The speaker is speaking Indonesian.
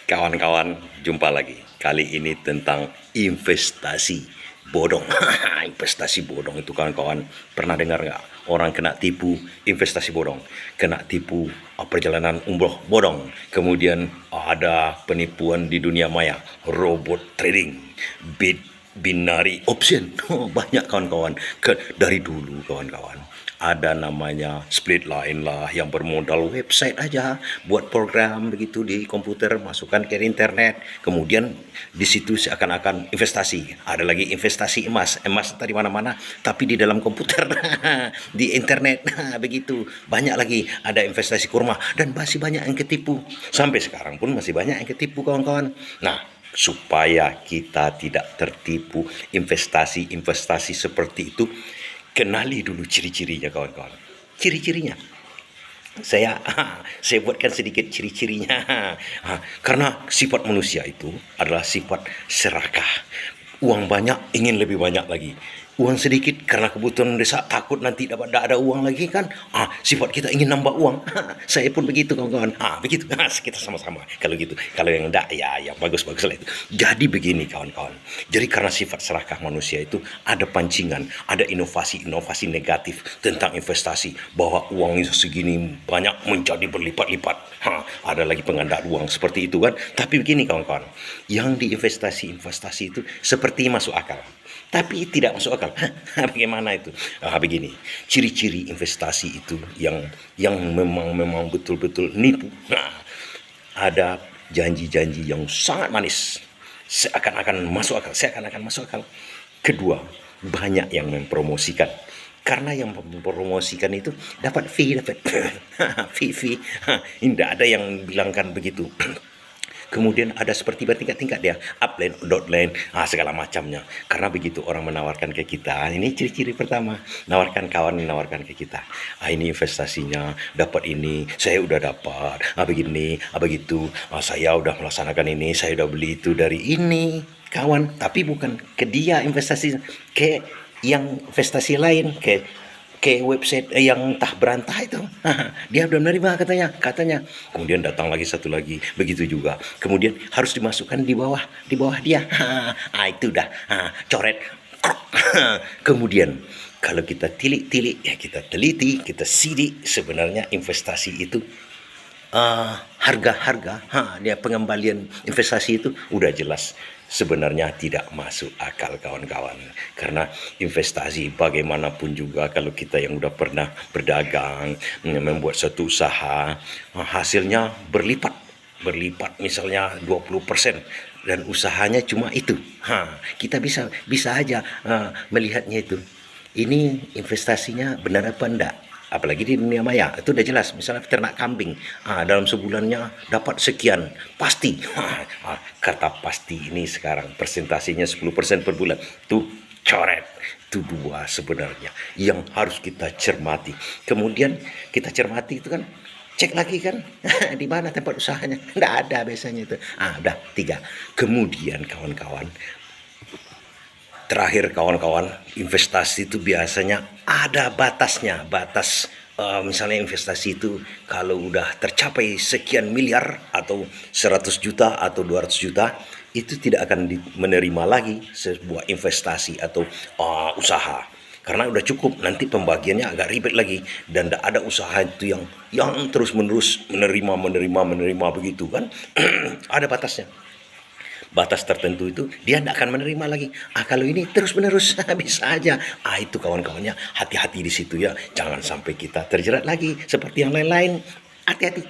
Kawan-kawan, jumpa lagi. Kali ini tentang investasi bodong. Investasi bodong itu kawan-kawan pernah dengar nggak? Orang kena tipu investasi bodong, kena tipu perjalanan umroh bodong. Kemudian ada penipuan di dunia maya, robot trading, binary option. Banyak kawan-kawan. Dari dulu kawan-kawan ada namanya split line lah yang bermodal website aja, buat program begitu di komputer, masukkan ke internet, kemudian di situ seakan-akan investasi. Ada lagi investasi emas dari mana-mana tapi di dalam komputer. Di internet. Begitu banyak lagi, ada investasi kurma, dan masih banyak yang ketipu sampai sekarang pun masih banyak yang ketipu kawan-kawan. Nah, supaya kita tidak tertipu investasi seperti itu, kenali dulu ciri-cirinya kawan-kawan. Ciri-cirinya saya saya buatkan sedikit ciri-cirinya. Karena sifat manusia itu adalah sifat serakah. Uang banyak ingin lebih banyak lagi, uang sedikit karena kebutuhan mendesak, takut nanti tidak ada uang lagi kan. Sifat kita ingin nambah uang. Saya pun begitu kawan-kawan. Begitu. Kita sama-sama kalau gitu. Kalau yang enggak ya bagus-bagus lah itu. Jadi begini kawan-kawan, jadi karena sifat serakah manusia itu, ada pancingan, ada inovasi negatif tentang investasi, bahwa uang segini banyak menjadi berlipat-lipat. Ada lagi pengandaan uang seperti itu kan. Tapi begini kawan-kawan, yang diinvestasi itu seperti masuk akal, tapi tidak masuk akal. Bagaimana itu? Begini, ciri-ciri investasi itu yang memang betul-betul nipu. Ada janji-janji yang sangat manis, seakan-akan masuk akal. Kedua, banyak yang mempromosikan. Karena yang mempromosikan itu dapat fee. Fee. Tidak ada yang bilangkan begitu. Kemudian ada seperti bertingkat-tingkat dia, upline, downline, segala macamnya. Karena begitu orang menawarkan ke kita, ini ciri-ciri pertama, menawarkan ke kita. Ini investasinya, dapat ini, saya udah dapat, begini, begitu, saya udah melaksanakan ini, saya udah beli itu dari ini, kawan. Tapi bukan ke dia investasi, ke yang investasi lain, ke website yang entah berantah itu. Dia udah menerima katanya. Kemudian datang lagi satu lagi, begitu juga. Kemudian harus dimasukkan di bawah dia. Itu dah coret. Kemudian kalau kita tilik-tilik, ya kita teliti, kita sidik, sebenarnya investasi itu harga dia pengembalian investasi itu udah jelas sebenarnya tidak masuk akal kawan-kawan. Karena investasi bagaimanapun juga, kalau kita yang udah pernah berdagang, membuat satu usaha, hasilnya berlipat misalnya 20%, dan usahanya cuma itu. Kita bisa aja melihatnya itu, ini investasinya benar apa enggak. Apalagi di dunia maya itu udah jelas, misalnya ternak kambing, dalam sebulannya dapat sekian, pasti. Kata pasti ini sekarang persentasenya 10% per bulan, tuh coret. Itu dua sebenarnya yang harus kita cermati. Kemudian kita cermati itu kan, cek lagi kan, di mana tempat usahanya, nggak ada biasanya itu. Udah 3. Kemudian kawan-kawan, terakhir kawan-kawan, investasi itu biasanya ada batasnya. Misalnya investasi itu kalau udah tercapai sekian miliar atau 100 juta atau 200 juta, itu tidak akan menerima lagi sebuah investasi atau usaha. Karena udah cukup, nanti pembagiannya agak ribet lagi, dan tidak ada usaha itu yang terus-menerus menerima begitu kan. Ada batas tertentu itu dia tidak akan menerima lagi. Kalau ini terus menerus bisa aja. Itu kawan-kawannya, hati-hati di situ ya, jangan sampai kita terjerat lagi seperti yang lain-lain. Hati-hati.